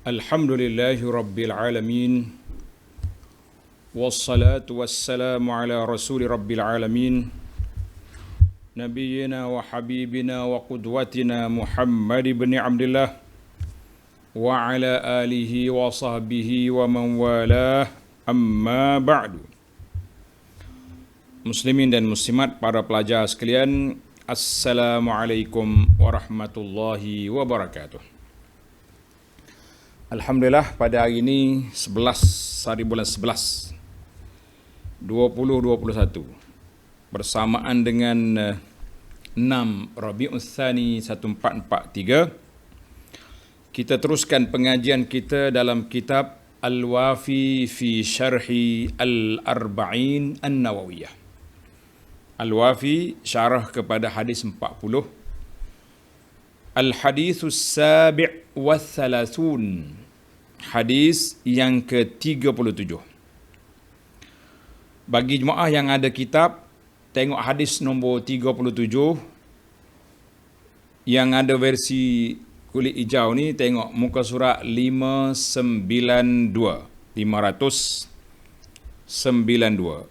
Alhamdulillahi Rabbil Alamin. Wassalatu wassalamu ala rasuli Rabbil Alamin. Nabiyyina wa habibina wa qudwatina Muhammad ibn Abdullah wa ala alihi wa sahbihi wa man walah, amma ba'du. Muslimin dan muslimat, para pelajar sekalian, Assalamualaikum warahmatullahi wabarakatuh. Alhamdulillah, pada hari ini 11 hari bulan 11 2021 bersamaan dengan 6 Rabiul Tsani 1443, kita teruskan pengajian kita dalam kitab Al-Wafi fi Syarhi Al-Arba'in An-Nawawiyah. Al-Wafi syarah kepada hadis 40. Al-Haditsus Sabi' wa Thalathun, hadis yang ke-37. Bagi jemaah yang ada kitab, tengok hadis nombor 37. Yang ada versi kulit hijau ni, tengok muka surat 592. 592.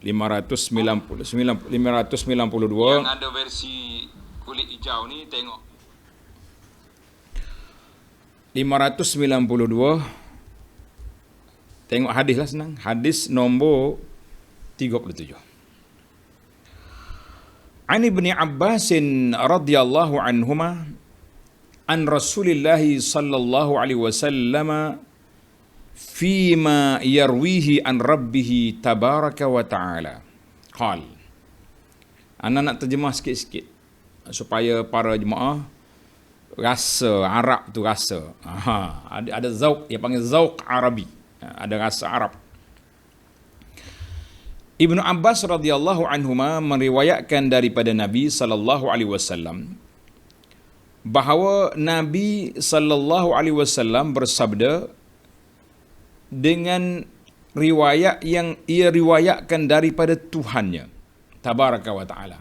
Yang ada versi kulit hijau ni, tengok 592. Tengok hadis lah, senang. Hadis nombor 37. An Ibni Abbasin radhiyallahu anhuma an Rasulillah sallallahu alaihi wasallam fima yarwihi an rabbih tabaraka wa ta'ala. Qal. Ana nak terjemah sikit-sikit supaya para jemaah rasa Arab tu rasa. Ada zauq, dia panggil zauq Arabi. Ada rasa Arab. Ibnu Abbas radhiyallahu anhuma meriwayatkan daripada Nabi sallallahu alaihi wasallam bahawa Nabi sallallahu alaihi wasallam bersabda dengan riwayat yang ia riwayatkan daripada Tuhannya tabaraka wa taala.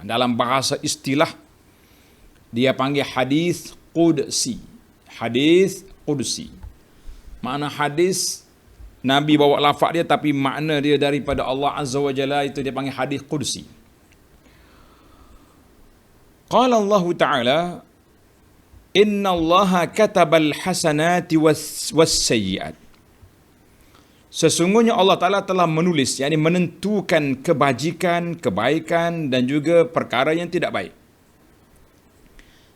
Dalam bahasa istilah dia panggil hadis qudsi. Hadis qudsi. Makna hadis Nabi bawa lafaz dia tapi makna dia daripada Allah Azza wa Jalla, itu dia panggil hadis qudsi. Qala Allah Ta'ala, Inna Allah katabal hasanati was-sayyi'at. Sesungguhnya Allah Ta'ala telah menulis, yakni menentukan kebajikan, kebaikan dan juga perkara yang tidak baik.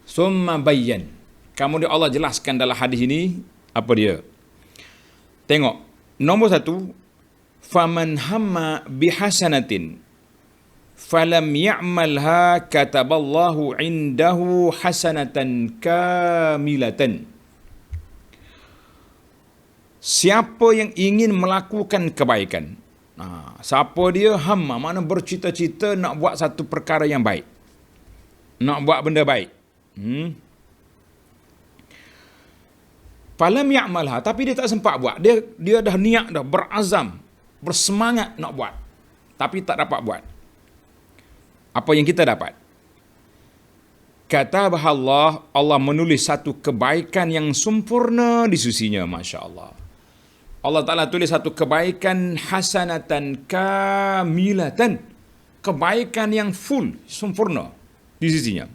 Summa bayyan. Kemudian Allah jelaskan dalam hadis ini apa dia. Tengok, nombor 1, faman hamma bihasanatin falam ya'malha kataballahu indahu hasanatan kamilatan. Siapa yang ingin melakukan kebaikan, siapa dia hamma, makna bercita-cita nak buat satu perkara yang baik, nak buat benda baik. Falam ya'malha, tapi dia tak sempat buat. Dia dah niat dah, berazam, bersemangat nak buat, tapi tak dapat buat. Apa yang kita dapat? Kata Allah, Allah menulis satu kebaikan yang sempurna di sisinya, masya-Allah. Allah Ta'ala tulis satu kebaikan hasanatan kamilatan, kebaikan yang full, sempurna di sisinya.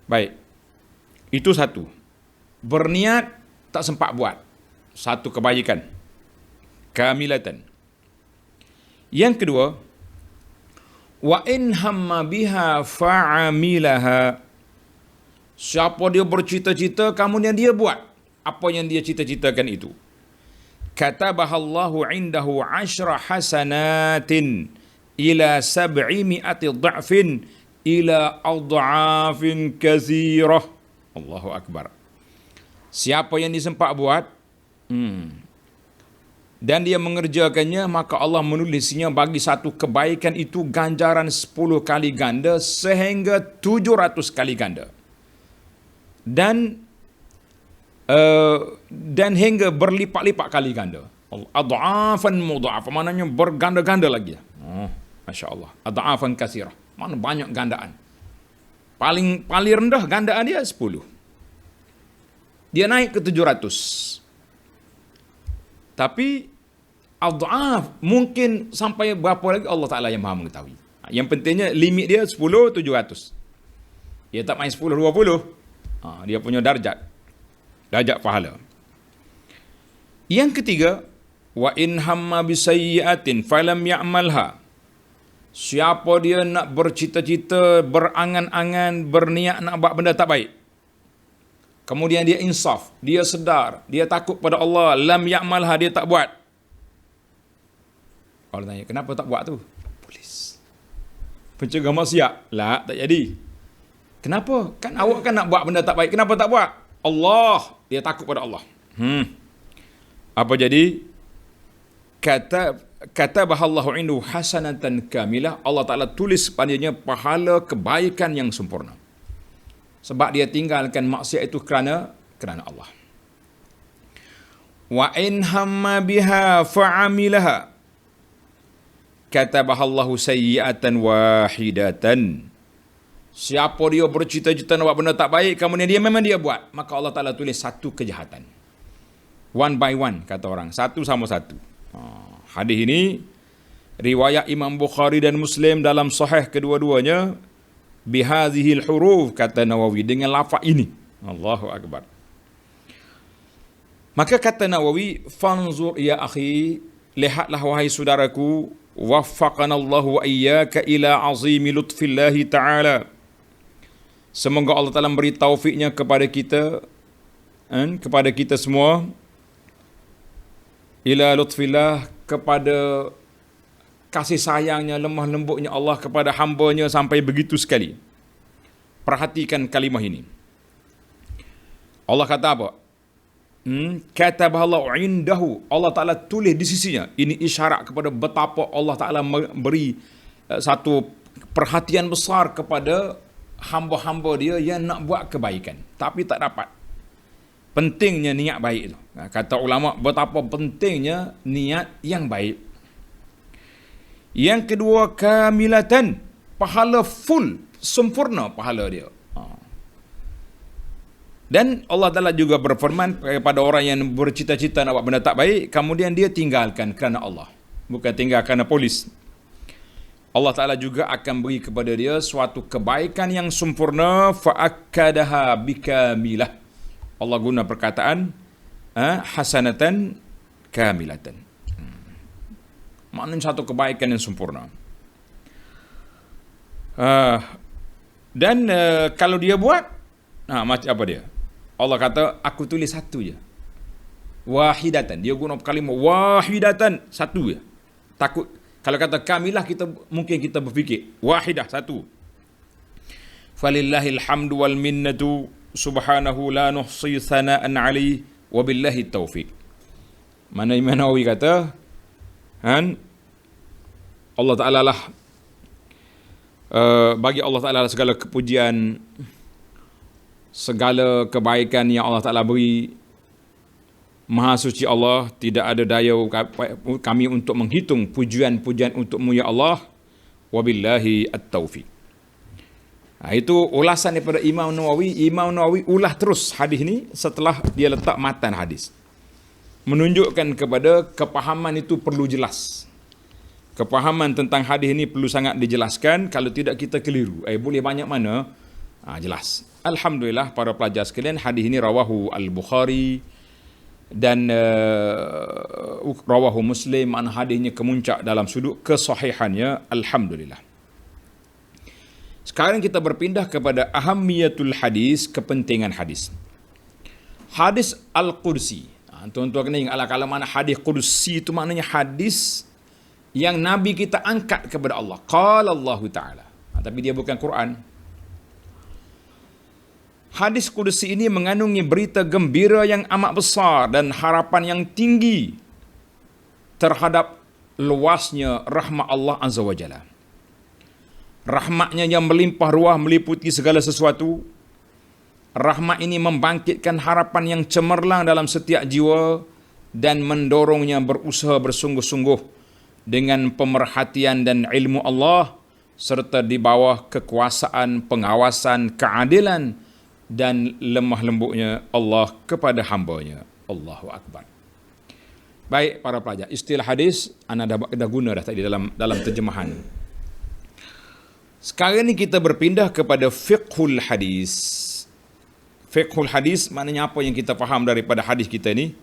Baik, itu satu. Berniat tak sempat buat satu kebaikan kamilatan. Yang kedua, wa in hamma biha fa'amilaha. Siapa dia bercita-cita kemudian dia buat apa yang dia cita-citakan itu, katabahallahu indahu 10 hasanatin ila 700 dha'fin ila adha'afin katsirah. Allahu akbar. Siapa yang disempat buat dan dia mengerjakannya, maka Allah menulisnya bagi satu kebaikan itu ganjaran 10 kali ganda sehingga 700 kali ganda. Dan hingga berlipat-lipat kali ganda. Adha'afan mudha'afan, maknanya berganda-ganda lagi. Masya Allah. Adha'afan katsirah, mana banyak gandaan. Paling rendah gandaan dia 10. Dia naik ke 700. Tapi adhaf mungkin sampai berapa lagi Allah Ta'ala yang maha mengetahui. Yang pentingnya limit dia 10, 700. Dia tak main 10, 20. Dia punya darjat pahala. Yang ketiga, wa in hamma bisayyi'atin falam ya'malha. Siapa dia nak bercita-cita, berangan-angan, berniat nak buat benda tak baik, kemudian dia insaf, dia sedar, dia takut pada Allah, lam ya'malha, dia tak buat. Kalau tanya, kenapa tak buat tu? Polis. Pencegah maksiat. Lah, tak jadi. Kenapa? Kan awak kan nak buat benda tak baik, kenapa tak buat? Allah, dia takut pada Allah. Apa jadi? Kata bahallahu indu hasanatan kamilah. Allah Ta'ala tulis padanya pahala kebaikan yang sempurna. Sebab dia tinggalkan maksiat itu kerana Allah. Wa in hamma biha fa'amilaha katabahallahu sayyi'atan wahidatan. Siapa dia bercita-cita nak buat benda tak baik, kemudian dia memang dia buat, maka Allah Ta'ala tulis satu kejahatan. One by one, kata orang. Satu sama satu. Hadis ini riwayat Imam Bukhari dan Muslim dalam sahih kedua-duanya bihadhil huruf, kata Nawawi, dengan lafaz ini. Allahu akbar. Maka kata Nawawi, fanzur ya akhi, lihatlah wahai saudaraku, waffaqanallahu wa iyyaka ila azimi lutfillahi ta'ala. Semoga Allah Ta'ala beri taufiknya kepada kita semua, ila lutfillah, kepada kasih sayangnya, lemah lembutnya Allah kepada hamba-Nya sampai begitu sekali. Perhatikan kalimah ini. Allah kata apa? Katabahallahu indahu, Allah Ta'ala tulis di sisinya. Ini isyarat kepada betapa Allah Ta'ala beri satu perhatian besar kepada hamba-hamba dia yang nak buat kebaikan tapi tak dapat. Pentingnya niat baik itu. Kata ulama, betapa pentingnya niat yang baik. Yang kedua, kamilatan, pahala full, sempurna pahala dia. Dan Allah Ta'ala juga berfirman kepada orang yang bercita-cita nak buat benda tak baik, kemudian dia tinggalkan kerana Allah, bukan tinggal kerana polis. Allah Ta'ala juga akan beri kepada dia suatu kebaikan yang sempurna, fa'akkadaha bikamilah. Allah guna perkataan hasanatan kamilatan. Maknanya satu kebaikan yang sempurna. Dan kalau dia buat, macam apa dia? Allah kata, aku tulis satu je. Wahidatan. Dia guna kalimah wahidatan, satu je. Takut. Kalau kata kamilah, mungkin kita berfikir wahidah, satu. Falillahil hamdu wal minnatu subhanahu la nuhsi thana'an alaihi wa billahi taufiq. Mana Imam Nawawi kata, Allah Ta'ala lah, bagi Allah Ta'ala segala kepujian, segala kebaikan yang Allah Ta'ala beri. Maha suci Allah, tidak ada daya kami untuk menghitung pujian-pujian untukmu ya Allah. Wabillahi at-taufiq. Itu ulasan daripada Imam Nawawi. Imam Nawawi ulah terus hadis ni setelah dia letak matan hadis. Menunjukkan kepada kepahaman itu perlu jelas. Kepahaman tentang hadis ini perlu sangat dijelaskan. Kalau tidak kita keliru. Boleh banyak mana? Jelas. Alhamdulillah para pelajar sekalian, hadis ini rawahu Al-Bukhari dan rawahu Muslim. Hadisnya kemuncak dalam sudut kesahihannya. Alhamdulillah. Sekarang kita berpindah kepada ahammiyatul hadis, kepentingan hadis. Hadis Al-Qudsi. Tuan-tuan kena ingat, kalau mana hadis Qudsi itu maknanya hadis yang Nabi kita angkat kepada Allah. Qala Allah Ta'ala. Tapi dia bukan Quran. Hadis Qudsi ini mengandungi berita gembira yang amat besar dan harapan yang tinggi terhadap luasnya rahmat Allah Azza wa Jalla. Rahmatnya yang melimpah ruah meliputi segala sesuatu. Rahmat ini membangkitkan harapan yang cemerlang dalam setiap jiwa dan mendorongnya berusaha bersungguh-sungguh dengan pemerhatian dan ilmu Allah serta di bawah kekuasaan, pengawasan, keadilan dan lemah lembutnya Allah kepada hamba-Nya. Allahu Akbar. Baik para pelajar, istilah hadis anda dah guna dah tadi dalam terjemahan. Sekarang ni kita berpindah kepada fiqhul hadis. Fiqhul hadis maknanya apa yang kita faham daripada hadis kita ni?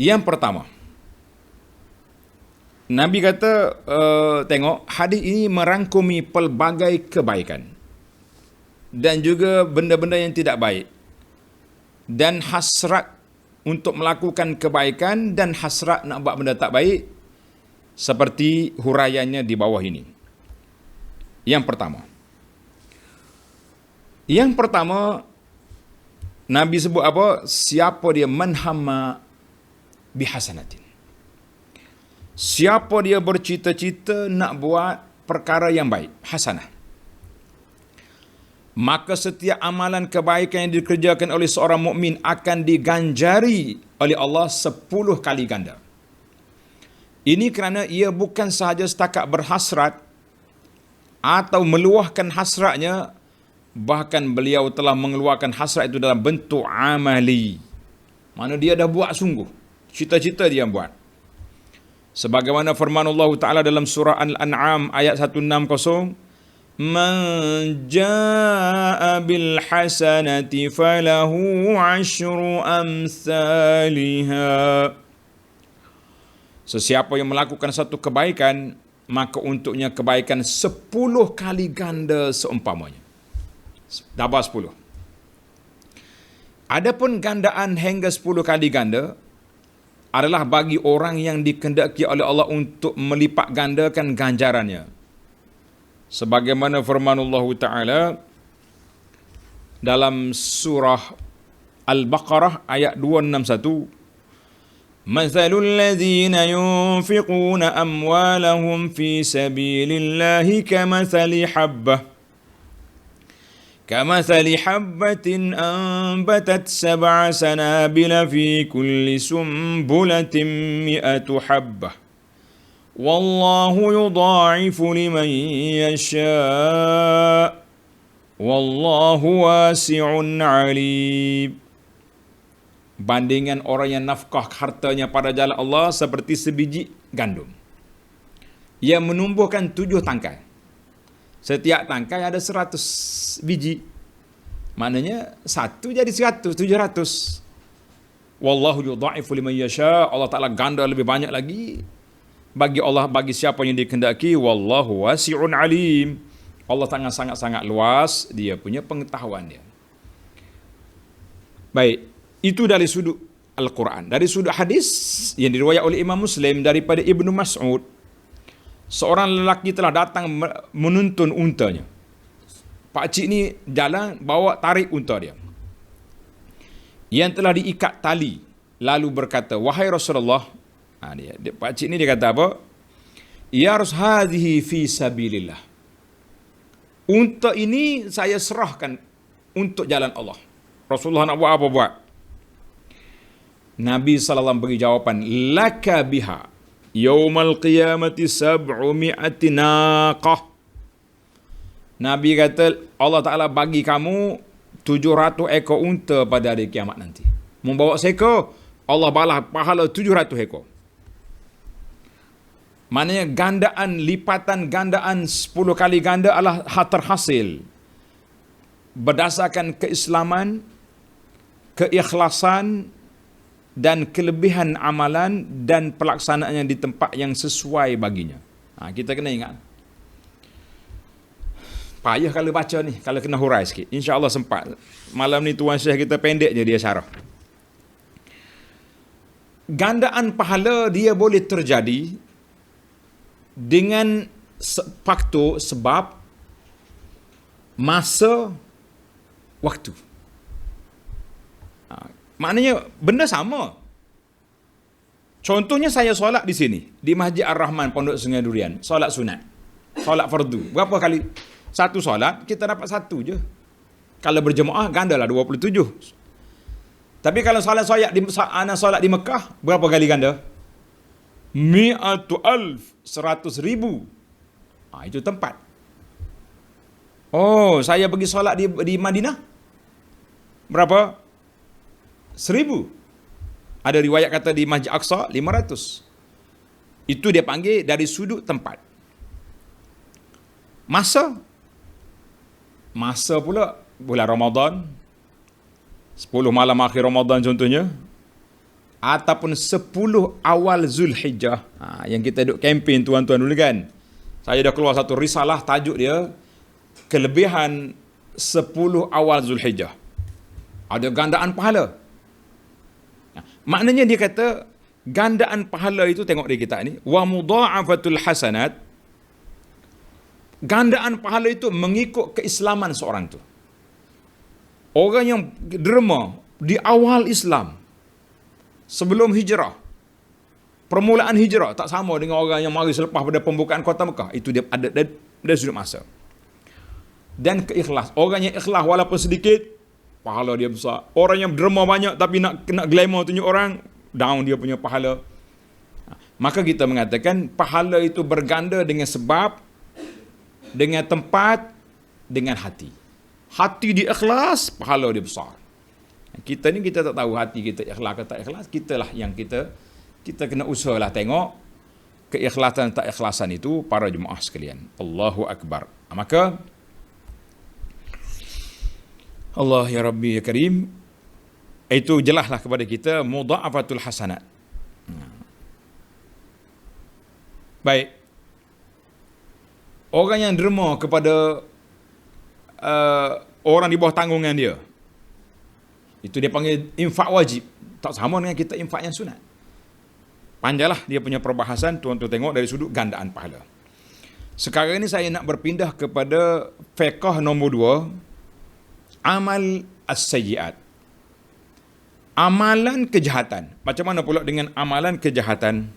Yang pertama, Nabi kata, tengok, hadis ini merangkumi pelbagai kebaikan dan juga benda-benda yang tidak baik, dan hasrat untuk melakukan kebaikan dan hasrat nak buat benda tak baik, seperti huraiannya di bawah ini. Yang pertama, Nabi sebut apa? Siapa dia manhamma bihasanatin. Siapa dia bercita-cita nak buat perkara yang baik, hasanah, maka setiap amalan kebaikan yang dikerjakan oleh seorang mukmin akan diganjari oleh Allah 10 kali ganda. Ini kerana ia bukan sahaja setakat berhasrat atau meluahkan hasratnya, bahkan beliau telah mengeluarkan hasrat itu dalam bentuk amali. Mana dia dah buat sungguh, cita-cita dia buat. Sebagaimana firman Allah Ta'ala dalam surah Al-An'am ayat 160, Man jaa bil hasanati falahu 'ashru amsalha. Sesiapa yang melakukan satu kebaikan, maka untuknya kebaikan 10 kali ganda seumpamanya. Dabah 10. Adapun gandaan hingga 10 kali ganda adalah bagi orang yang dikehendaki oleh Allah untuk melipat gandakan ganjarannya. Sebagaimana firman Allah Ta'ala dalam surah Al-Baqarah ayat 261, Mathalul ladzina yunfiquna amwalahum fi sabilillahi كمثل حبة أنبتت 7 سنابل في كل سنبلة 100 حبة والله يضاعف لمن يشاء والله واسع عليم. Bandingan orang yang nafkah hartanya pada jalan Allah seperti sebiji gandum yang menumbuhkan 7 tangkai. Setiap tangkai ada 100 biji. Maknanya satu jadi 100, 700. Wallahu yudha'ifu liman yasha. Allah Ta'ala ganda lebih banyak lagi bagi Allah, bagi siapa yang dikehendaki. Wallahu wasi'un alim. Allah Ta'ala sangat-sangat luas dia punya pengetahuan dia. Baik, itu dari sudut Al-Quran. Dari sudut hadis yang diriwayat oleh Imam Muslim daripada Ibnu Mas'ud, seorang lelaki telah datang menuntun untanya. Pakcik ni jalan bawa tarik unta dia yang telah diikat tali, lalu berkata, wahai Rasulullah, pakcik ni dia kata apa? Ya hadhihi fi sabilillah. Unta ini saya serahkan untuk jalan Allah. Rasulullah nak buat apa buat? Nabi SAW beri jawapan, laka biha Yaumal qiyamati 700 naqah. Nabi kata Allah Ta'ala bagi kamu 700 ekor unta pada hari kiamat nanti. Membawa seekor, Allah balas pahala 700 ekor. Maknanya gandaan, lipatan gandaan 10 kali ganda adalah terhasil berdasarkan keislaman, keikhlasan dan kelebihan amalan dan pelaksanaannya di tempat yang sesuai baginya. Kita kena ingat. Payah kalau baca ni, kalau kena hurai sikit. InsyaAllah sempat. Malam ni Tuan Syekh kita pendek je dia syarah. Gandaan pahala dia boleh terjadi dengan faktor sebab masa, waktu. Maknanya benda sama. Contohnya saya solat di sini, di Masjid Ar-Rahman Pondok Sungai Durian, solat sunat, solat fardu. Berapa kali? Satu solat kita dapat 1 je. Kalau berjemaah gandalah 27. Tapi kalau solat di Mekah, berapa kali ganda? 100,000. Itu tempat. Oh, saya pergi solat di Madinah. berapa? 1,000. Ada riwayat kata di Masjid Aqsa 500. Itu dia panggil dari sudut tempat. Masa pula bulan Ramadan, 10 malam akhir Ramadan contohnya, ataupun 10 awal Zulhijjah. Yang kita duk kempen tuan-tuan dulu kan. Saya dah keluar satu risalah, tajuk dia kelebihan 10 awal Zulhijjah. Ada gandaan pahala. Maknanya dia kata gandaan pahala itu, tengok di kita ni, wa mudha'afatul hasanat. Gandaan pahala itu mengikut keislaman seorang tu. Orang yang derma di awal Islam, sebelum hijrah, permulaan hijrah, tak sama dengan orang yang mari selepas pada pembukaan kota Mekah. Itu dia ada dari sudut masa. Dan keikhlas. Orang yang ikhlas walaupun sedikit, pahala dia besar. Orang yang derma banyak tapi nak glamour tunjuk orang, down dia punya pahala. Maka kita mengatakan pahala itu berganda dengan sebab, dengan tempat, dengan hati. Hati dia ikhlas, pahala dia besar. Kita ni kita tak tahu hati kita ikhlas ke tak ikhlas. Kitalah yang kita kena usahalah tengok keikhlasan tak ikhlasan itu para jemaah sekalian. Allahu Akbar. Maka Allah ya Rabbi ya Karim, itu jelaslah kepada kita mudha'afatul hasanat. Baik. Orang yang derma kepada orang di bawah tanggungan dia, itu dia panggil infak wajib. Tak sama dengan kita infak yang sunat. Panjanglah dia punya perbahasan, tuan-tuan tengok dari sudut gandaan pahala. Sekarang ini saya nak berpindah kepada fiqh nombor 2, amal as-sayyi'at. Amalan kejahatan. Macam mana pula dengan amalan kejahatan?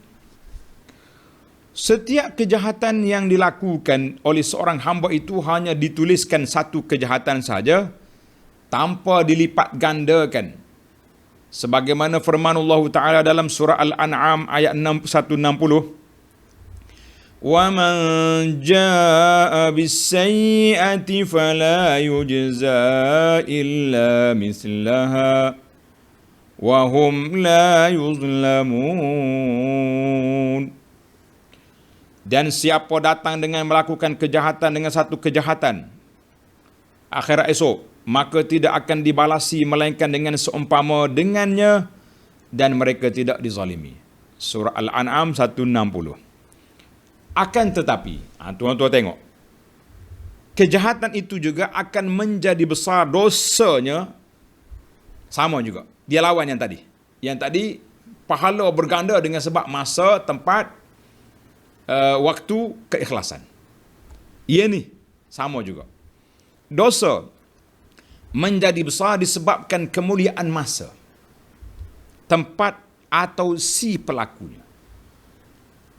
Setiap kejahatan yang dilakukan oleh seorang hamba itu hanya dituliskan satu kejahatan saja tanpa dilipat gandakan. Sebagaimana firman Allah Ta'ala dalam surah Al-An'am ayat 160. وَمَنْ جَاءَ بِالسَّيِّئَةِ فَلَا يُجْزَى إِلَّا مِثْلَهَا وَهُمْ لَا يُظْلَمُونَ. Dan siapa datang dengan melakukan kejahatan dengan satu kejahatan akhirat esok, maka tidak akan dibalasi melainkan dengan seumpama dengannya dan mereka tidak dizalimi. Surah Al-An'am 160. Akan tetapi, tuan-tuan tengok, kejahatan itu juga akan menjadi besar dosanya, sama juga. Dia lawan yang tadi. Yang tadi pahala berganda dengan sebab masa, tempat, waktu, keikhlasan. Ia ni sama juga. Dosa menjadi besar disebabkan kemuliaan masa, tempat atau si pelakunya.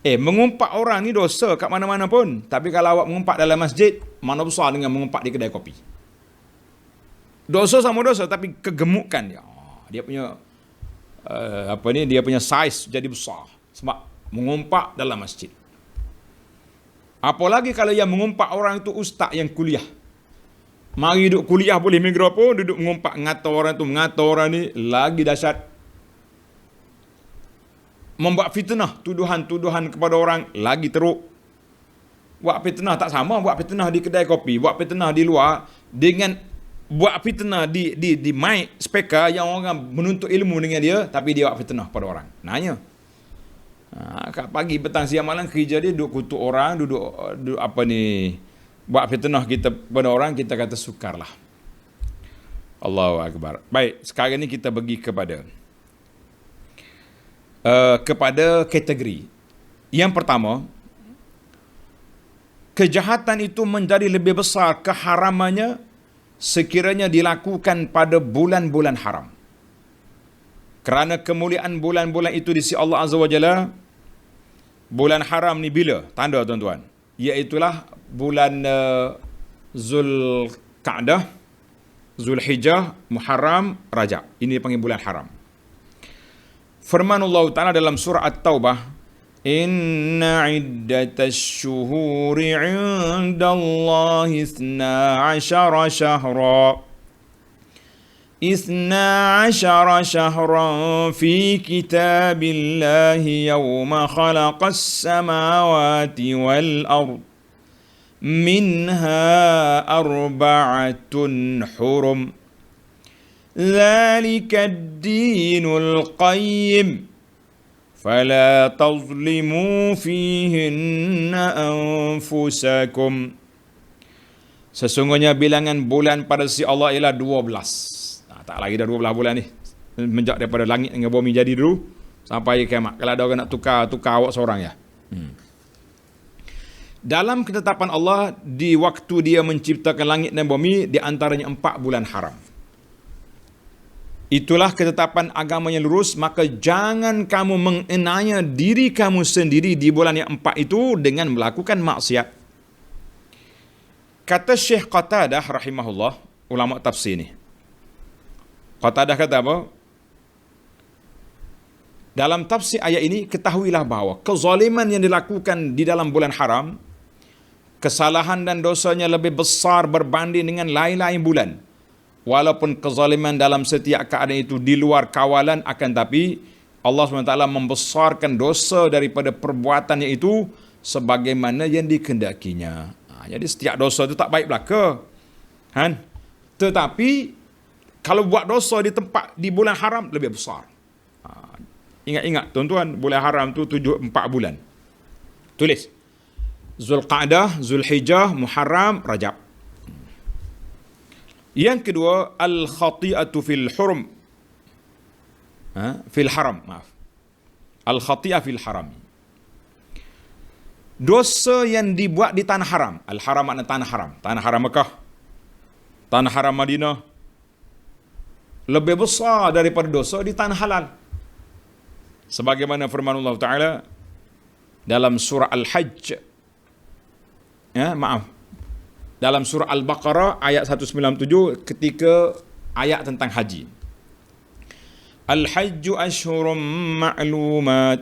Mengumpat orang ni dosa kat mana-mana pun. Tapi kalau awak mengumpat dalam masjid, mana besar dengan mengumpat di kedai kopi. Dosa sama dosa, tapi kegemukan dia. Dia punya dia punya saiz jadi besar sebab mengumpat dalam masjid. Apalagi kalau yang mengumpat orang itu ustaz yang kuliah. Mari duduk kuliah boleh mikrofon, duduk mengumpat ngata orang tu, mengata orang ni, lagi dahsyat. Membuat fitnah, tuduhan-tuduhan kepada orang, lagi teruk. Buat fitnah tak sama, buat fitnah di kedai kopi, buat fitnah di luar, dengan buat fitnah di mic, speaker yang orang menuntut ilmu dengan dia, tapi dia buat fitnah pada orang. Nanya. Pagi, petang, siang, malam kerja dia duduk kutuk orang, duduk buat fitnah kita pada orang, kita kata sukarlah. Allahu Akbar. Baik, sekarang ni kita pergi kepada kategori. Yang pertama, kejahatan itu menjadi lebih besar keharamannya sekiranya dilakukan pada bulan-bulan haram. Kerana kemuliaan bulan-bulan itu di sisi Allah Azza wa Jalla. Bulan haram ni bila? Tanda tuan-tuan. Iaitulah bulan Zulqa'dah, Zulhijjah, Muharram, Rajab. Ini dipanggil bulan haram. Firman Allah Ta'ala dalam surah At-Taubah, Inna iddatash syuhuri indallahi 12 syahra Ithna ashara syahran fi kitabillahi yawma khalaqas samawati wal ard minha arba'atun hurum Dzalika ad-dinul qayyim fala tazlimu fihinna anfusakum. Sesungguhnya bilangan bulan pada sisi Allah ialah 12. Tak lagi dah 12 bulan ni. Menjak daripada langit dengan bumi jadi dulu sampai kiamat. Kalau ada orang nak tukar awak seorang ya. Dalam ketetapan Allah, di waktu dia menciptakan langit dan bumi, di antaranya 4 bulan haram. Itulah ketetapan agama yang lurus, maka jangan kamu mengenaya diri kamu sendiri di bulan yang 4 itu dengan melakukan maksiat. Kata Syekh Qatadah rahimahullah, ulama tafsir ni. Qatadah kata apa? Dalam tafsir ayat ini, ketahuilah bahawa kezaliman yang dilakukan di dalam bulan haram, kesalahan dan dosanya lebih besar berbanding dengan lain-lain bulan. Walaupun kezaliman dalam setiap keadaan itu di luar kawalan, akan tapi Allah SWT membesarkan dosa daripada perbuatannya itu sebagaimana yang dikehendakinya. Jadi setiap dosa itu tak baik belaka. Tetapi kalau buat dosa di tempat di bulan haram lebih besar. Ingat-ingat tuan-tuan, bulan haram tu 4 bulan. Tulis. Zulqa'dah, Zulhijjah, Muharram, Rajab. Yang kedua, al-khati'atu fil hurum. Fil haram, maaf. Al-khati'ah fil haram. Dosa yang dibuat di tanah haram. Al-haram makna tanah haram. Tanah haram Mekah, tanah haram Madinah, lebih besar daripada dosa di tanah halal. Sebagaimana firman Allah Ta'ala dalam surah Al-Hajj, dalam surah Al-Baqarah ayat 197 ketika ayat tentang haji. Al-Hajju ashhurum ma'lumat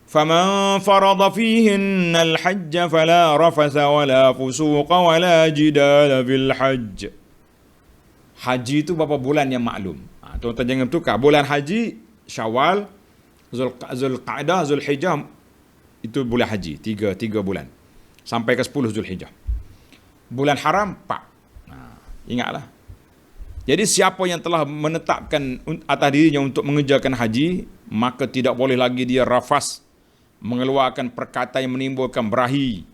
faman farada fihinna al-hajja fala rafasa wala fusuqa wala jidala fil hajj. Haji itu berapa bulan yang maklum. Tuan-tuan jangan tukar. Bulan haji, Syawal, Zulqa'dah, Zulhijjah, itu bulan haji. Tiga bulan. Sampai ke 10 Zulhijjah. Bulan haram, 4. Ingatlah. Jadi siapa yang telah menetapkan atas dirinya untuk mengerjakan haji, maka tidak boleh lagi dia rafas, mengeluarkan perkataan yang menimbulkan berahi,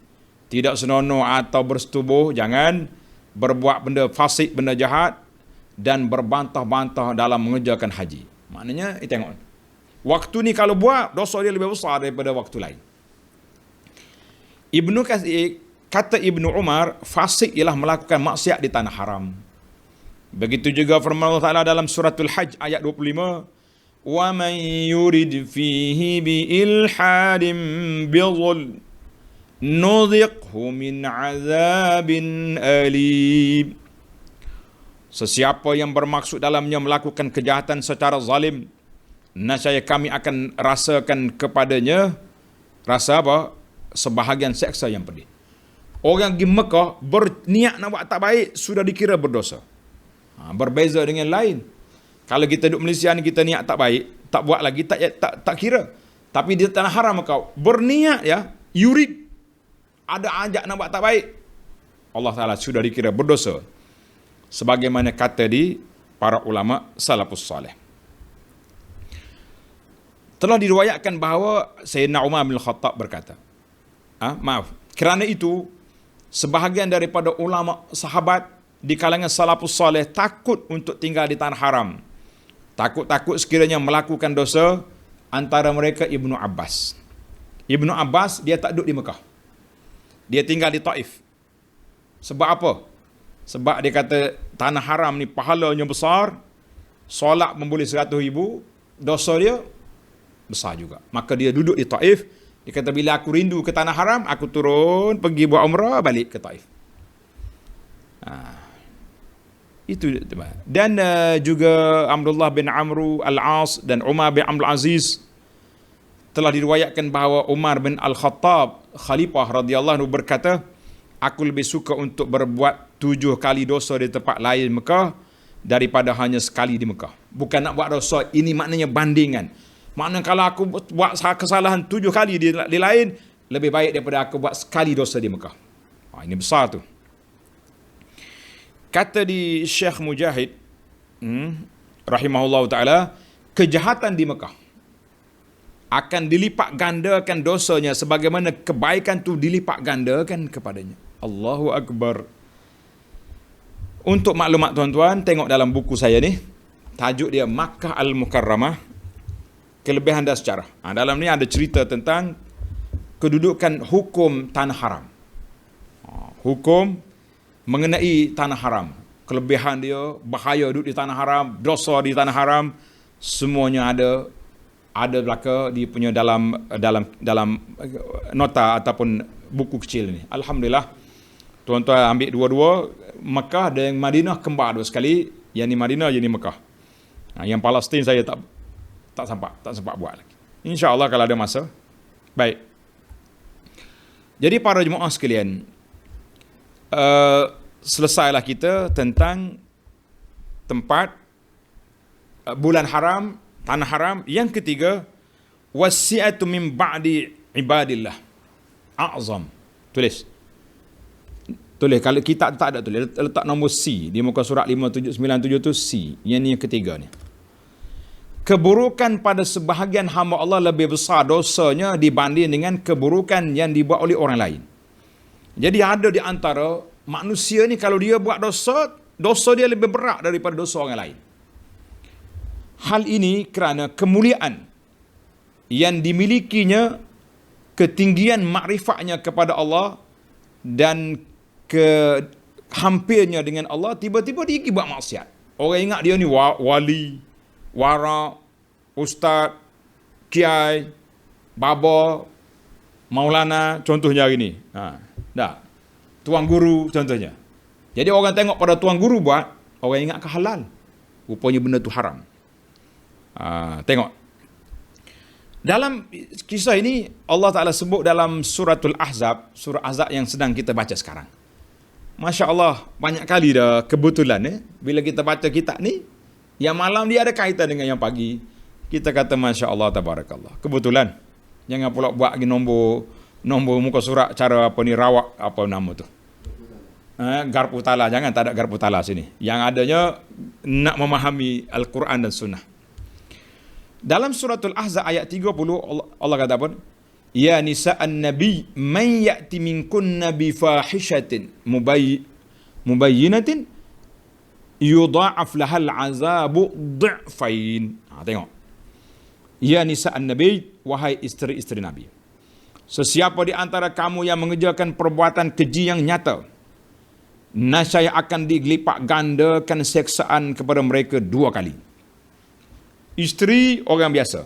tidak senonoh atau bersetubuh, jangan berbuat benda fasik, benda jahat, dan berbantah-bantah dalam mengerjakan haji. Maknanya, tengok. Waktu ni kalau buat, dosa dia lebih besar daripada waktu lain. Kata Ibnu Umar, fasik ialah melakukan maksiat di tanah haram. Begitu juga firman Allah Ta'ala dalam suratul Hajj ayat 25. وَمَنْ يُرِدْ فِيهِ بِإِلْحَادٍ بِظُلْمٍ نُذِقْهُ مِنْ عَذَابٍ أَلِيمٍ. Sesiapa yang bermaksud dalamnya melakukan kejahatan secara zalim, nescaya kami akan rasakan kepadanya rasa apa? Sebahagian seksa yang pedih. Orang pergi Mekah berniat nak buat tak baik, sudah dikira berdosa. Berbeza dengan lain. Kalau kita duduk Malaysia ni, kita niat tak baik, tak buat lagi, tak kira. Tapi di tanah haram kau berniat yurid, ada ajak nak buat tak baik, Allah Ta'ala sudah dikira berdosa. Sebagaimana kata di para ulama salafus salih. Telah diriwayatkan bahawa Sayyidina Umar bin Khattab berkata, kerana itu sebahagian daripada ulama sahabat di kalangan salafus salih takut untuk tinggal di tanah haram. Takut sekiranya melakukan dosa. Antara mereka Ibnu Abbas. Ibnu Abbas dia tak duduk di Mekah. Dia tinggal di Taif. Sebab apa? Sebab dia kata tanah haram ni pahalanya besar, solat pun boleh 100,000, dosa dia besar juga. Maka dia duduk di Taif. Dia kata bila aku rindu ke tanah haram, aku turun pergi buat umrah balik ke Taif. Itu. Dan juga Abdullah bin Amru Al-As dan Umar bin Abdul Aziz telah diriwayatkan bahawa Umar bin Al-Khattab Khalifah radhiyallahu anhu berkata, aku lebih suka untuk berbuat 7 kali dosa di tempat lain Mekah daripada hanya sekali di Mekah. Bukan nak buat dosa, ini maknanya bandingan. Maknanya kalau aku buat kesalahan 7 kali di lain, lebih baik daripada aku buat sekali dosa di Mekah. Ini besar tu. Kata di Syekh Mujahid, rahimahullah ta'ala, kejahatan di Mekah akan dilipat gandakan dosanya sebagaimana kebaikan tu dilipat gandakan kepadanya. Allahu Akbar. Untuk maklumat tuan-tuan, tengok dalam buku saya ni, tajuk dia Makkah Al-Mukarramah, kelebihan dan sejarah. Dalam ni ada cerita tentang kedudukan hukum tanah haram. Hukum mengenai tanah haram. Kelebihan dia, bahaya duduk di tanah haram, dosa di tanah haram, semuanya ada belaka di punya dalam nota ataupun buku kecil ni. Alhamdulillah, tuan-tuan ambil dua-dua, Mekah dan Madinah kembar 2 sekali. Yang ni Madinah, yang ni Mekah. Yang Palestin saya tak sempat buat lagi. InsyaAllah kalau ada masa. Baik. Jadi para jemaah sekalian, selesailah kita tentang tempat bulan haram, tanah haram. Yang ketiga, wasi'atu min ba'di ibadillah a'zam. Tulis kalau kitab tak ada tulis, letak nombor C di muka surat 5797 tu C. Yang ni yang ketiga ni. Keburukan pada sebahagian hamba Allah lebih besar dosanya dibanding dengan keburukan yang dibuat oleh orang lain. Jadi ada di antara manusia ni, kalau dia buat dosa dia lebih berat daripada dosa orang lain. Hal ini kerana kemuliaan yang dimilikinya, ketinggian makrifatnya kepada Allah dan hampirnya dengan Allah, tiba-tiba dia pergi buat maksiat. Orang ingat dia ni wali, wara, ustaz, kiai, baba, maulana, contohnya hari ni. Tuan guru contohnya. Jadi orang tengok pada tuan guru buat, orang ingat ke halal. Rupanya benda tu haram. Tengok. Dalam kisah ini, Allah Ta'ala sebut dalam suratul Ahzab, surah Ahzab yang sedang kita baca sekarang. Masya Allah, banyak kali dah kebetulan bila kita baca kitab ni, yang malam dia ada kaitan dengan yang pagi. Kita kata Masya Allah, Tabarakallah. Kebetulan. Jangan pula buat nombor muka surat cara rawak, apa nama tu. Garpu tala. Jangan, tak ada garpu tala sini. Yang adanya nak memahami Al-Quran dan Sunnah. Dalam suratul Ahzab ayat 30, Allah kata apa? Ya nisa'an nabi man ya'ti minkunna bi fahishatin mubayyinatin yudha'af lahal azabu dhi'fain. Tengok. Ya nisa'an nabi, wahai isteri-isteri Nabi. Sesiapa di antara kamu yang mengerjakan perbuatan keji yang nyata, nascaya akan dilipat gandakan seksaan kepada mereka 2 kali. Isteri orang biasa,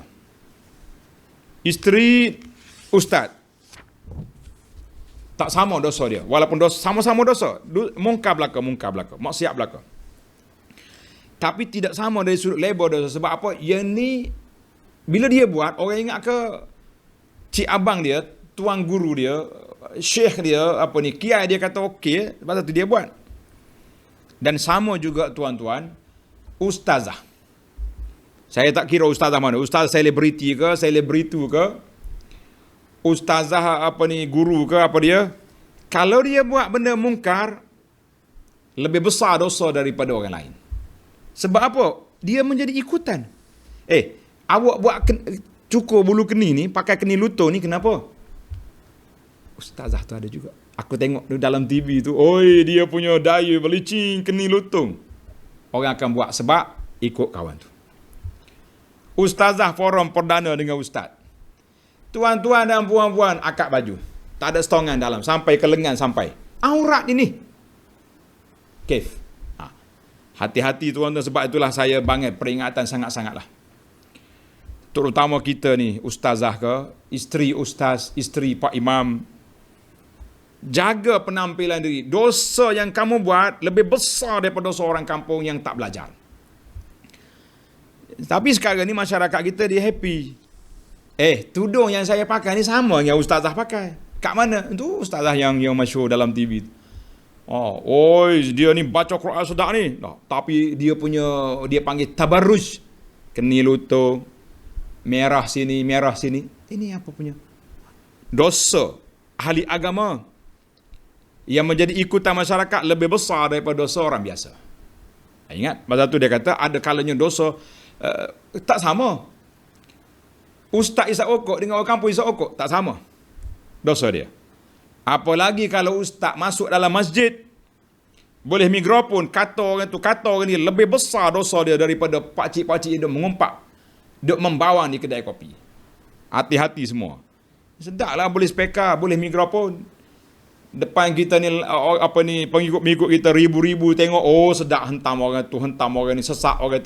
isteri ustaz, tak sama dosa dia. Walaupun sama-sama dosa, mungkar belaka, maksiat belaka. Tapi tidak sama dari sudut label dosa. Sebab apa? Yang ni bila dia buat, orang ingat ke cik abang dia, tuan guru dia, syekh dia, kiai dia kata okey, lepas tu dia buat. Dan sama juga tuan-tuan, ustazah. Saya tak kira ustazah mana, ustazah selebriti ke, selebritu ke, ustazah guru ke apa dia. Kalau dia buat benda mungkar, lebih besar dosa daripada orang lain. Sebab apa? Dia menjadi ikutan. Awak buat cukur bulu keni ni, pakai keni lutut ni, kenapa? Ustazah tu ada juga. Aku tengok dalam TV tu, dia punya daya belicing keni lutung. Orang akan buat sebab ikut kawan tu. Ustazah forum perdana dengan ustaz. Tuan-tuan dan puan-puan akad baju. Tak ada setongan dalam, sampai ke lengan sampai. Aurat ini. Kef. Hati-hati tuan-tuan, sebab itulah saya banget peringatan sangat-sangatlah. Terutama kita ni, ustazah ke, isteri ustaz, isteri pak imam. Jaga penampilan diri. Dosa yang kamu buat lebih besar daripada dosa orang kampung yang tak belajar. Tapi sekarang ni masyarakat kita dia happy. Tudung yang saya pakai ni sama yang ustazah pakai. Kat mana? Itu ustazah yang masyhur dalam TV. Dia ni baca Quran sedap ni. Tapi dia panggil tabarruj. Keni lutut, merah sini. Ini apa punya? Dosa ahli agama yang menjadi ikutan masyarakat lebih besar daripada dosa orang biasa. Ingat, pada tu dia kata ada kalanya dosa tak sama. Ustaz isap rokok dengan orang kampung isap rokok tak sama dosa dia. Apalagi kalau ustaz masuk dalam masjid, boleh mikrofon, kata orang ni lebih besar dosa dia daripada pakcik-pakcik yang mengumpat, duk membawang di kedai kopi. Hati-hati semua. Sedaplah boleh speaker, boleh mikrofon. Depan kita ni pengikut-pengikut kita ribu-ribu tengok, sedap hentam orang ni, sesak orang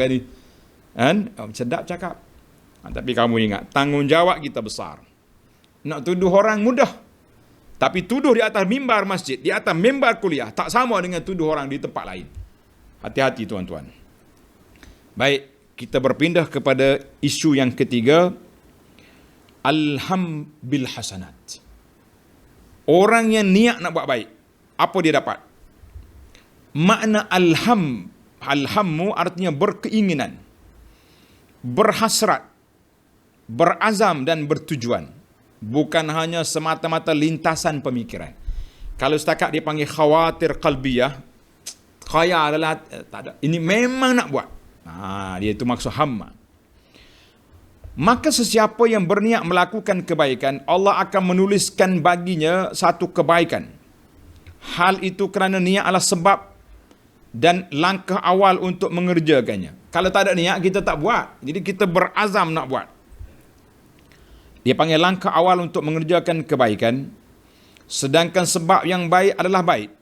ni. Kan? Sedap cakap. Tapi kamu ingat, tanggungjawab kita besar. Nak tuduh orang mudah. Tapi tuduh di atas mimbar masjid, di atas mimbar kuliah, tak sama dengan tuduh orang di tempat lain. Hati-hati tuan-tuan. Baik, kita berpindah kepada isu yang ketiga. Alham bil hasanat. Orang yang niat nak buat baik, apa dia dapat? Makna alhammu artinya berkeinginan, berhasrat, berazam dan bertujuan. Bukan hanya semata-mata lintasan pemikiran. Kalau setakat dia panggil khawatir qalbiyah, khayal adalah tak ada. Ini memang nak buat. Dia itu maksud hamma. Maka sesiapa yang berniat melakukan kebaikan, Allah akan menuliskan baginya satu kebaikan. Hal itu kerana niat adalah sebab dan langkah awal untuk mengerjakannya. Kalau tak ada niat, kita tak buat. Jadi kita berazam nak buat. Dia panggil langkah awal untuk mengerjakan kebaikan. Sedangkan sebab yang baik adalah baik.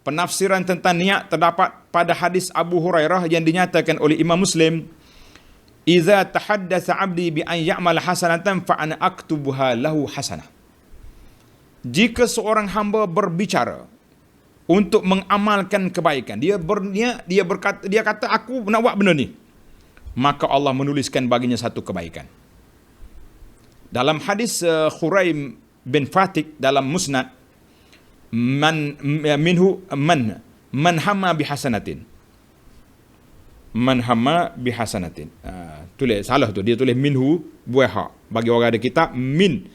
Penafsiran tentang niat terdapat pada hadis Abu Hurairah yang dinyatakan oleh Imam Muslim. Iza tahaddatha abdi bi an ya'mal hasanatan fa ana aktubuha lahu hasanah. Jika seorang hamba berbicara untuk mengamalkan kebaikan, dia berniat, dia kata aku nak buat benda ni, maka Allah menuliskan baginya satu kebaikan. Dalam hadis Khuraim bin Fatik dalam Musnad, man hamma bihasanatin. Man hamma bihasanatin. Tulis salah tu, dia tulis minhu buah ha. Bagi orang ada kitab min,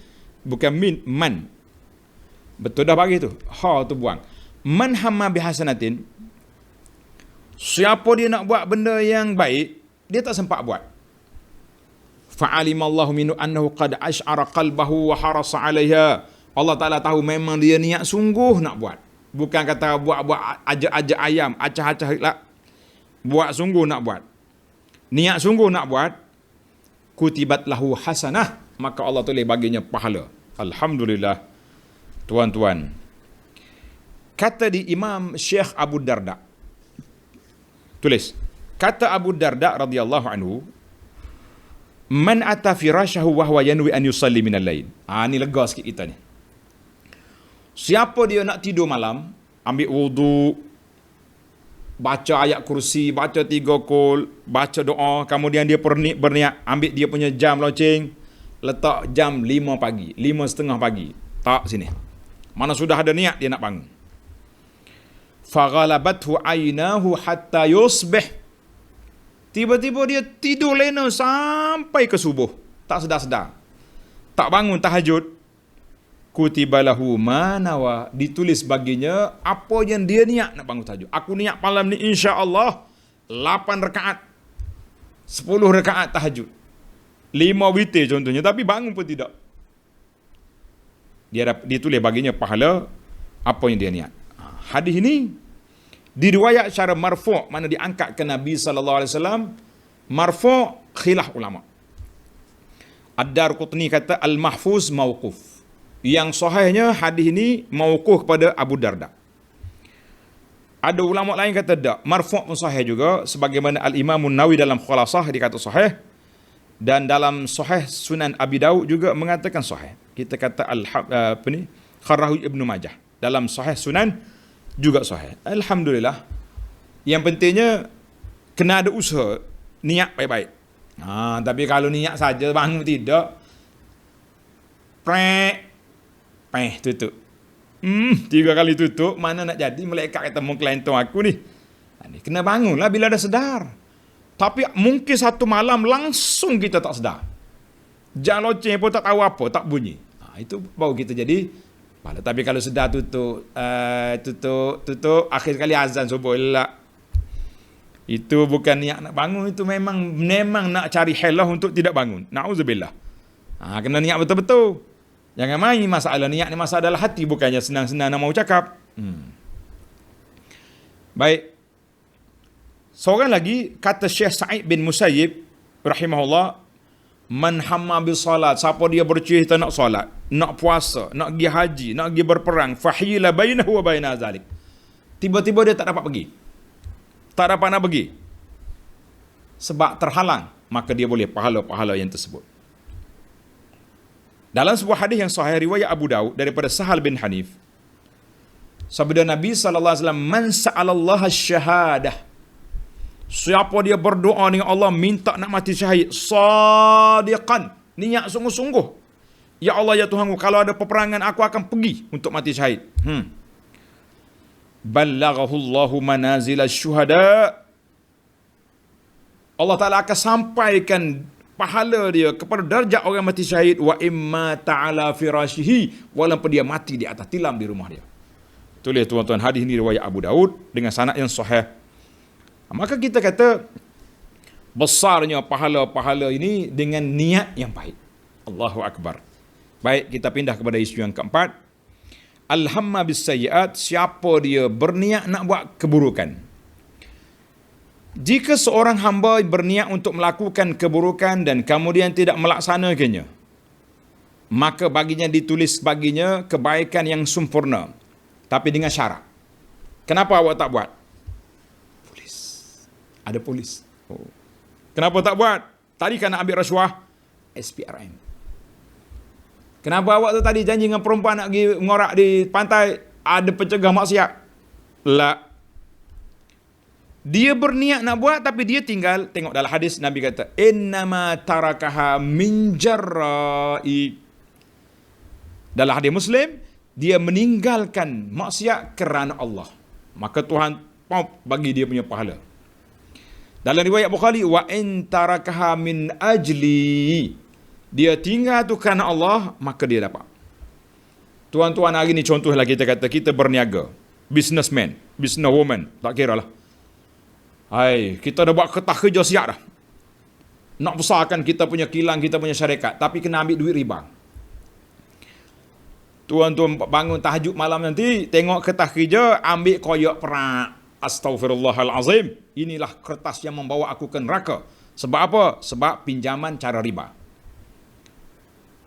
bukan min, man. Betul dah bagi tu. Ha tu buang. Man hamma bihasanatin. Siapa dia nak buat benda yang baik, dia tak sempat buat. Fa'alimallahu minhu annahu qad ash'ara qalbahu wa harasa 'alayha. Allah Taala tahu memang dia niat sungguh nak buat. Bukan kata buat ajak-ajak ayam, acah-acah lah. Buat sungguh nak buat. Niat sungguh nak buat. Kutibat lahu hasanah, maka Allah tulis baginya pahala. Alhamdulillah. Tuan-tuan, kata di Imam Syekh Abu Darda. Tulis. Kata Abu Darda radhiyallahu anhu, man ata firashahu wa huwa yanwi an yusalli minal lail. Ni lega sikit kita ni. Siapa dia nak tidur malam, ambil wudu, baca ayat kursi, baca 3 kul, baca doa, kemudian dia berniat ambil dia punya jam loceng, letak jam 5 pagi, 5:30 pagi. Tak sini. Mana sudah ada niat dia nak bangun. Faghalabathu aynahu hatta yusbih. Tiba-tiba dia tidur lena sampai ke subuh. Tak sedar-sedar. Tak bangun tahajud. Kutibalahu manawa. Ditulis baginya apa yang dia niat nak bangun tahajud. Aku niat malam ni insya-Allah 8 rakaat. 10 rakaat tahajud. 5 witir contohnya. Tapi bangun pun tidak. Ditulis baginya pahala apa yang dia niat. Hadis ini diriwayat secara marfu', mana diangkat ke Nabi sallallahu alaihi wasallam. Marfu' khilaf ulama. Ad-Darqutni kata al-mahfuz mauquf. Yang sahihnya hadis ini mauquf kepada Abu Darda. Ada ulama lain kata tak, marfu' pun sahih juga, sebagaimana Al-Imam An-Nawawi dalam Khulasah dikata sahih, dan dalam Sahih Sunan Abi Daud juga mengatakan sahih. Kita kata Kharrahu Ibnu Majah dalam Sahih Sunan juga sahih. Alhamdulillah. Yang pentingnya kena ada usaha, niat baik-baik. Tapi kalau niat saja bangun tidak, tutup. 3 kali tutup, mana nak jadi malaikat kata mengkelentong aku ni. Ni kena bangunlah bila dah sedar. Tapi mungkin satu malam langsung kita tak sedar. Jam loceng pun tak tahu apa, tak bunyi. Itu baru kita jadi pahala. Tapi kalau sedar tutup, akhir sekali azan subuh elak. Itu bukan niat nak bangun, itu memang nak cari helah untuk tidak bangun. Na'udzubillah. Kena niat betul-betul. Jangan main masalah niat ni, masalah adalah hati, bukannya senang-senang nak mau cakap. Baik. Seorang lagi kata Syekh Sa'id bin Musayyib rahimahullah, man hamma bis salat, siapa dia bercita nak solat, nak puasa, nak pergi haji, nak pergi berperang, fahila bainahu wa baina zalik. Tiba-tiba dia tak dapat pergi. Tak dapat nak pergi. Sebab terhalang, maka dia boleh pahala-pahala yang tersebut. Dalam sebuah hadis yang sahih riwayat Abu Daud daripada Sahal bin Hanif, sabda Nabi sallallahu alaihi wasallam, man sa'alallaha syahadah, siapa dia berdoa dengan Allah minta nak mati syahid, sadiqan, niat sungguh-sungguh, ya Allah ya Tuhanku, kalau ada peperangan aku akan pergi untuk mati syahid. Ballaghahu Allahu manazila syuhada, Allah Ta'ala akan sampaikan pahala dia kepada darjat orang mati syahid, wa imma ta'ala firashihi, walaupun dia mati di atas tilam di rumah dia. Tulis tuan-tuan, hadis ini riwayat Abu Daud dengan sanad yang sahih. Maka kita kata besarnya pahala-pahala ini dengan niat yang baik. Allahu Akbar. Baik, kita pindah kepada isu yang keempat. Al-hamma bis sayyiat, siapa dia berniat nak buat keburukan. Jika seorang hamba berniat untuk melakukan keburukan dan kemudian tidak melaksanakannya, maka baginya ditulis baginya kebaikan yang sempurna, tapi dengan syarat. Kenapa awak tak buat? Ada polis. Kenapa tak buat? Tadi kan nak ambil rasuah. SPRM. Kenapa awak tu tadi janji dengan perempuan nak pergi mengorak di pantai, ada pencegah maksiat? La. Dia berniat nak buat tapi dia tinggal. Tengok dalam hadis Nabi kata, innama tarakaha min jarra'i. Dalam hadis Muslim, dia meninggalkan maksiat kerana Allah, maka Tuhan bagi dia punya pahala. Dalam riwayat Bukhari, wa in tarakaha min ajli, dia tinggal tu kerana Allah, maka dia dapat. Tuan-tuan, hari ni contohlah kita kata kita berniaga, businessman, businesswoman, tak kira lah. Hai, kita dah buat kertas kerja siap dah. Nak besarkan kita punya kilang, kita punya syarikat, tapi kena ambil duit riba. Tuan-tuan bangun tahajud malam nanti, tengok kertas kerja, ambil koyak perak. Astaghfirullahalazim. Inilah kertas yang membawa aku ke neraka. Sebab apa? Sebab pinjaman cara riba.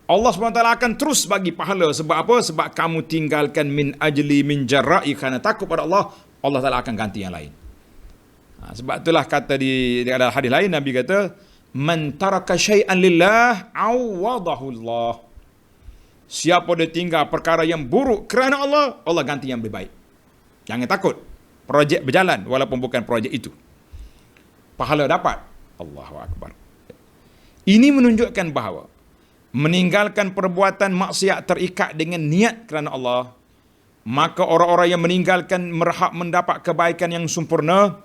Allah SWT akan terus bagi pahala. Sebab apa? Sebab kamu tinggalkan min ajli min jarra'i, kerana takut pada Allah, Allah Ta'ala akan ganti yang lain. Sebab itulah kata di dalam hadis lain, Nabi kata, man taraka syai'an lillah awadahu Allah. Siapa dia tinggal perkara yang buruk kerana Allah, Allah ganti yang lebih baik. Jangan takut. Projek berjalan walaupun bukan projek itu. Pahala dapat. Allahu Akbar. Ini menunjukkan bahawa meninggalkan perbuatan maksiat terikat dengan niat kerana Allah, maka orang-orang yang meninggalkan berhak mendapat kebaikan yang sempurna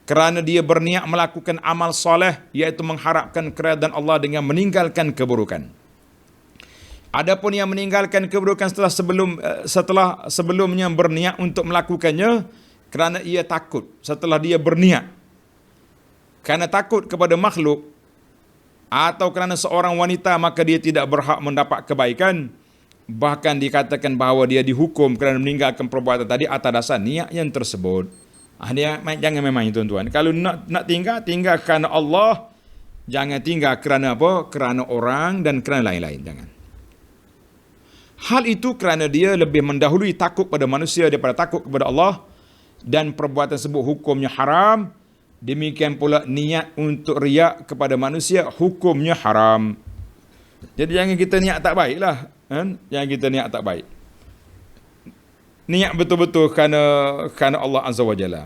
kerana dia berniat melakukan amal soleh, iaitu mengharapkan keridaan Allah dengan meninggalkan keburukan. Adapun yang meninggalkan keburukan setelah sebelumnya berniat untuk melakukannya kerana ia takut, setelah dia berniat kerana takut kepada makhluk atau kerana seorang wanita, maka dia tidak berhak mendapat kebaikan. Bahkan dikatakan bahawa dia dihukum kerana meninggalkan perbuatan tadi atas dasar niat yang tersebut. Jangan memang tuan-tuan. Kalau nak tinggal kerana Allah, jangan tinggal kerana apa? Kerana orang dan kerana lain-lain. Jangan. Hal itu kerana dia lebih mendahului takut pada manusia daripada takut kepada Allah, dan perbuatan tersebut hukumnya haram. Demikian pula niat untuk riak kepada manusia hukumnya haram. Jadi jangan kita niat tak baik lah. Jangan kita niat tak baik. Niat betul-betul kerana Allah Azza wa Jalla.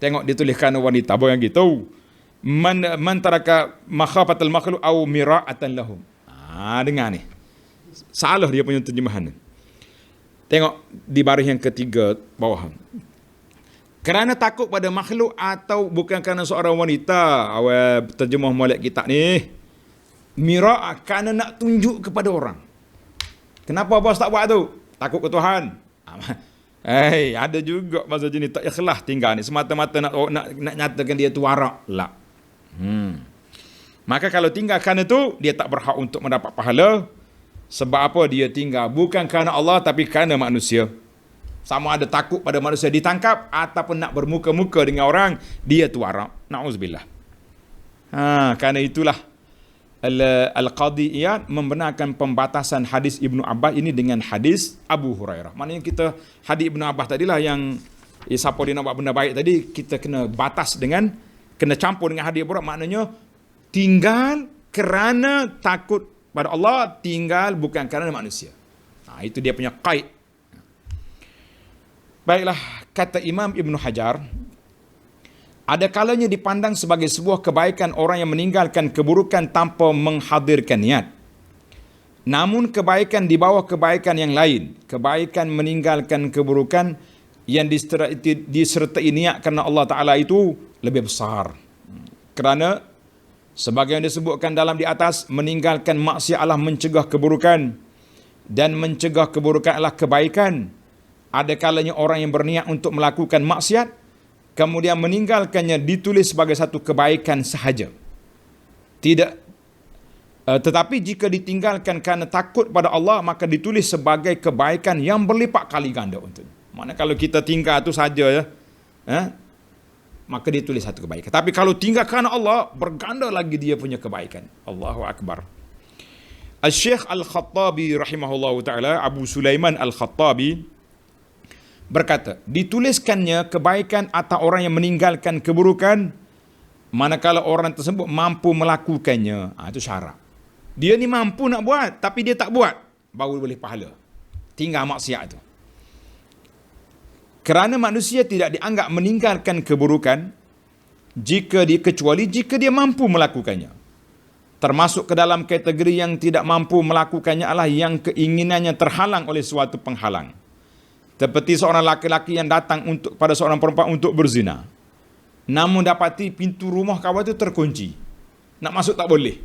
Tengok ditulis kerana wanita, apa yang gitu. Man taraka makhafatal makhluk au mira'atan lahum. Dengar ni. Salah dia punya terjemahan. Tengok di baris yang ketiga bawah. Kerana takut pada makhluk atau bukan kerana seorang wanita. Awal terjemah molek kitab ni. Mira' kerana nak tunjuk kepada orang. Kenapa bos tak buat tu? Takut ke Tuhan. Ada juga masa jenis tak ikhlas tinggal ni. Semata-mata nak nyatakan dia tu warak. Tak. Maka kalau tinggal kerana tu, dia tak berhak untuk mendapat pahala. Sebab apa dia tinggal? Bukan kerana Allah tapi kerana manusia. Sama ada takut pada manusia ditangkap ataupun nak bermuka-muka dengan orang, dia tu warak. Na'udzubillah. Kerana itulah Al-Qadhi Iyad membenarkan pembatasan hadis Ibnu Abbas ini dengan hadis Abu Hurairah. Maknanya kita hadis Ibnu Abbas tadilah yang siapa dia nak buat benda baik tadi, kita kena batas dengan, kena campur dengan hadis Abu Hurairah. Maknanya tinggal kerana takut pada Allah, tinggal bukan kerana manusia. Itu dia punya qaid. Baiklah, kata Imam Ibn Hajar, ada kalanya dipandang sebagai sebuah kebaikan orang yang meninggalkan keburukan tanpa menghadirkan niat. Namun kebaikan di bawah kebaikan yang lain, kebaikan meninggalkan keburukan yang disertai niat kerana Allah Ta'ala itu lebih besar. Kerana sebagai yang disebutkan dalam di atas, meninggalkan maksiat adalah mencegah keburukan dan mencegah keburukan adalah kebaikan. Ada kalanya orang yang berniat untuk melakukan maksiat, kemudian meninggalkannya ditulis sebagai satu kebaikan sahaja. Tetapi jika ditinggalkan kerana takut pada Allah, maka ditulis sebagai kebaikan yang berlipat kali ganda untuknya. Maknanya kalau kita tinggal itu saja, maka ditulis satu kebaikan. Tapi kalau tinggal kerana Allah, berganda lagi dia punya kebaikan. Allahu Akbar. Al-Syekh Al-Khattabi rahimahullahu ta'ala, Abu Sulaiman Al-Khattabi berkata, dituliskannya kebaikan atas orang yang meninggalkan keburukan manakala orang tersebut mampu melakukannya. Itu syarat. Dia ni mampu nak buat, tapi dia tak buat, baru boleh pahala. Tinggal maksiat tu. Kerana manusia tidak dianggap meninggalkan keburukan kecuali jika dia mampu melakukannya. Termasuk ke dalam kategori yang tidak mampu melakukannya adalah yang keinginannya terhalang oleh suatu penghalang. Seperti seorang laki-laki yang datang pada seorang perempuan untuk berzina. Namun dapati pintu rumah kawan itu terkunci. Nak masuk tak boleh.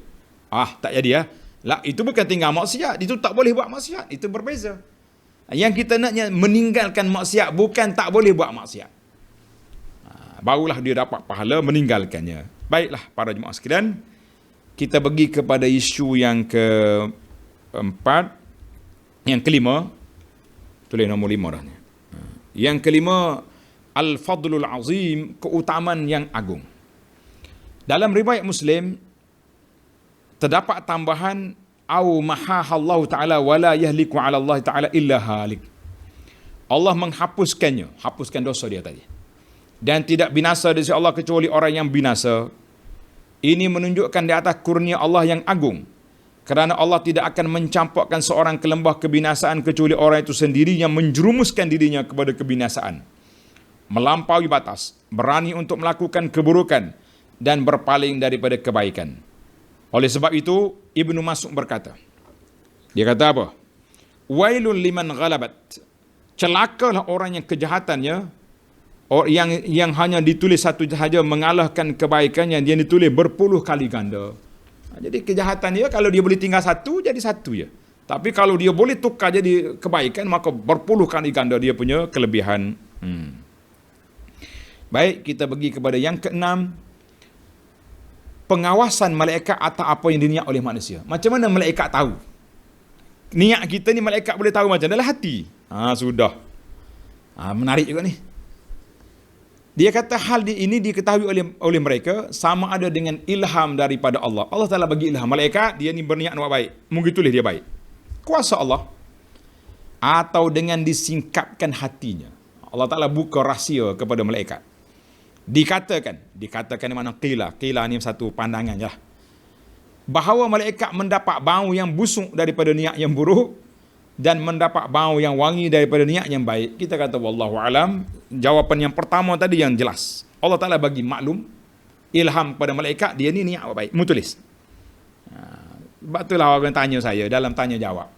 Tak jadi ya. Lah, itu bukan tinggal maksiat. Itu tak boleh buat maksiat. Itu berbeza. Yang kita naknya meninggalkan maksiat, bukan tak boleh buat maksiat. Barulah dia dapat pahala meninggalkannya. Baiklah para jemaah sekalian, kita pergi kepada isu yang keempat, yang kelima. Tulis nombor 5 dah ni. Yang kelima, al-fadlul azim, keutamaan yang agung. Dalam riwayat Muslim terdapat tambahan au mahahallahu ta'ala wala yahliku 'ala Allah ta'ala illa halik. Allah menghapuskannya, hapuskan dosa dia tadi. Dan tidak binasa dari sisi Allah kecuali orang yang binasa. Ini menunjukkan di atas kurnia Allah yang agung. Kerana Allah tidak akan mencampakkan seorang ke lembah kebinasaan kecuali orang itu sendiri yang menjerumuskan dirinya kepada kebinasaan. Melampaui batas, berani untuk melakukan keburukan dan berpaling daripada kebaikan. Oleh sebab itu, Ibnu Mas'ud berkata, dia kata apa? Wailun liman ghalabat. Celakalah orang yang kejahatannya, yang hanya ditulis satu sahaja mengalahkan kebaikannya, dia ditulis berpuluh kali ganda. Jadi kejahatan dia, kalau dia boleh tinggal satu, jadi satu je. Tapi kalau dia boleh tukar jadi kebaikan, maka berpuluh kali ganda dia punya kelebihan. Baik, kita pergi kepada yang keenam. Pengawasan malaikat atas apa yang diniat oleh manusia. Macam mana malaikat tahu? Niat kita ni malaikat boleh tahu macam dalam hati. Sudah. Menarik juga ni. Dia kata hal ini diketahui oleh mereka sama ada dengan ilham daripada Allah. Allah Ta'ala bagi ilham. Malaikat, dia ni berniat nak buat baik. Mungkin tulis dia baik. Kuasa Allah. Atau dengan disingkapkan hatinya. Allah Ta'ala buka rahsia kepada malaikat. Dikatakan mana qila ni satu pandangan je. Bahawa malaikat mendapat bau yang busuk daripada niat yang buruk dan mendapat bau yang wangi daripada niat yang baik. Kita kata wallahu alam, jawapan yang pertama tadi yang jelas. Allah Ta'ala bagi maklum, ilham kepada malaikat, dia ni niat baik. Mu tulis. Sebab itulah orang tanya saya dalam tanya jawab.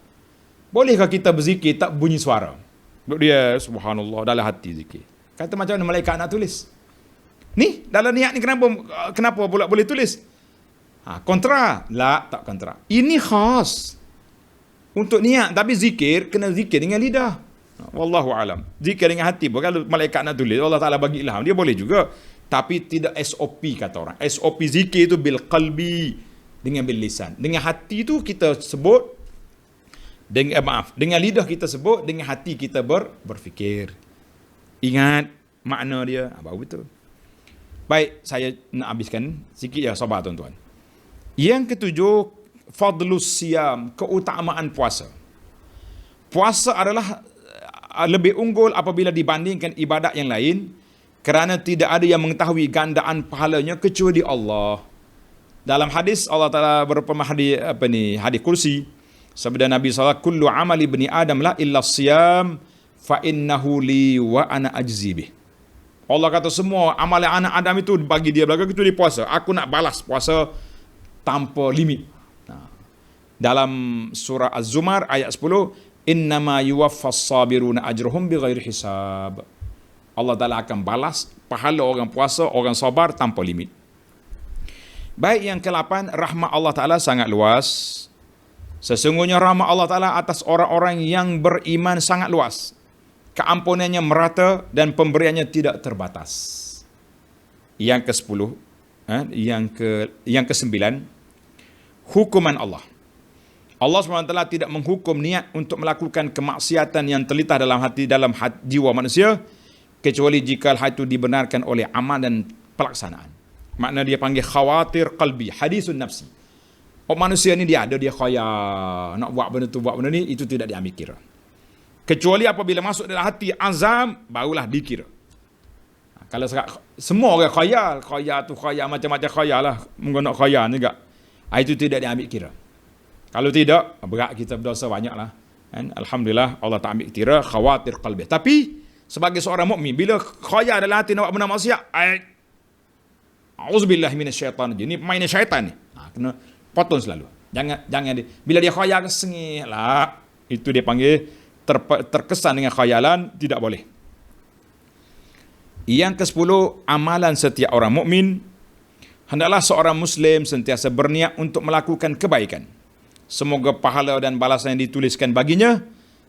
Bolehkah kita berzikir tak bunyi suara? Dia subhanallah dalam hati zikir. Kata macam mana malaikat nak tulis? Ni dalam niat ni kenapa pula boleh tulis? Kontra. Tak kontra. Ini khas untuk niat, tapi zikir kena zikir dengan lidah. Wallahu alam. Zikir dengan hati pun kalau malaikat nak tulis, Allah Taala bagi ilham, dia boleh juga. Tapi tidak SOP kata orang. SOP zikir itu bil qalbi, dengan bil lisan. Dengan hati tu kita sebut, dengan lidah kita sebut, dengan hati kita berfikir. Ingat makna dia. Baru betul. Baik, saya nak habiskan sikit ya, sabar tuan-tuan. Yang ketujuh, fadlus siyam, keutamaan puasa. Puasa adalah lebih unggul apabila dibandingkan ibadat yang lain, kerana tidak ada yang mengetahui gandaan pahalanya kecuali Allah. Dalam hadis Allah Taala berfirman, hadis kursi, sabda Nabi SAW, kullu amali ibni Adam la illa siyam fa innahu li wa ana ajzi bih. Allah kata semua amalan anak Adam itu bagi dia belaka kecuali puasa. Aku nak balas puasa tanpa limit. Dalam surah Az-Zumar ayat 10, innama yuwaffas sabiruna ajruhum bighairi hisab. Allah Taala akan balas pahala orang puasa, orang sabar tanpa limit. Baik, yang ke-8, rahmat Allah Taala sangat luas. Sesungguhnya rahmat Allah Taala atas orang-orang yang beriman sangat luas. Keampunannya merata dan pemberiannya tidak terbatas. Yang ke-10, yang ke-9, hukuman Allah. Allah SWT tidak menghukum niat untuk melakukan kemaksiatan yang terletak dalam jiwa manusia, kecuali jika hal itu dibenarkan oleh amal dan pelaksanaan. Makna dia panggil khawatir qalbi, hadisun nafsi. Manusia ni dia khayal nak buat benda tu, buat benda ni, itu tidak diambil kira. Kecuali apabila masuk dalam hati azam, barulah dikira. Kalau semua orang khayal tu khayal macam-macam khayal lah, menggunakan khayal juga, itu tidak diambil kira. Kalau tidak, berat kita berdosa banyak lah. Alhamdulillah Allah tak ambil kira khawatir qalbi. Tapi sebagai seorang mukmin, bila khayal dalam hati nak buat benda maksiat, auzubillahi minasyaitan. Ini mainan syaitan ni. Kena potong selalu. Jangan bila dia khayal kesengih lah, itu dia panggil terkesan dengan khayalan, tidak boleh. Yang ke-10, amalan setiap orang mukmin. Hendaklah seorang muslim sentiasa berniat untuk melakukan kebaikan. Semoga pahala dan balasan yang dituliskan baginya.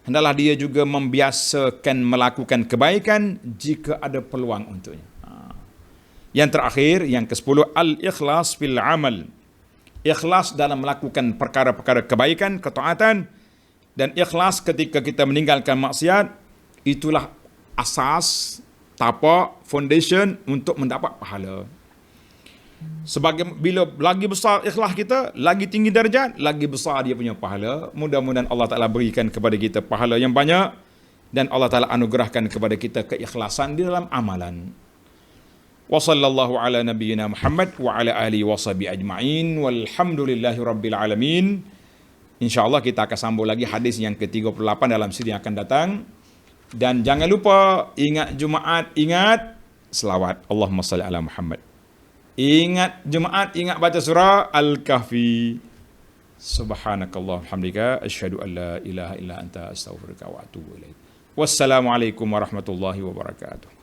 Hendaklah dia juga membiasakan melakukan kebaikan jika ada peluang untuknya. Yang terakhir, yang ke-10, al-ikhlas fil amal. Ikhlas dalam melakukan perkara-perkara kebaikan, ketaatan, dan ikhlas ketika kita meninggalkan maksiat. Itulah asas, tapak, foundation untuk mendapat pahala. Bila lagi besar ikhlas kita, lagi tinggi darjat, lagi besar dia punya pahala. Mudah-mudahan Allah Ta'ala berikan kepada kita pahala yang banyak, dan Allah Ta'ala anugerahkan kepada kita keikhlasan di dalam amalan. Wa sallallahu ala nabiyyina Muhammad wa ala alihi wa sahbihi ajma'in, walhamdulillahi rabbil alamin. InsyaAllah kita akan sambung lagi hadis yang ke-38 dalam siri yang akan datang. Dan jangan lupa, ingat Jumaat, ingat selawat Allahumma salli ala Muhammad. Ingat Jumaat, ingat baca surah Al-Kahfi. Subhanakallah hamdika, asyhadu an la ilaha illa anta astaghfiruka wa atubu ilaik. Wassalamualaikum warahmatullahi wabarakatuh.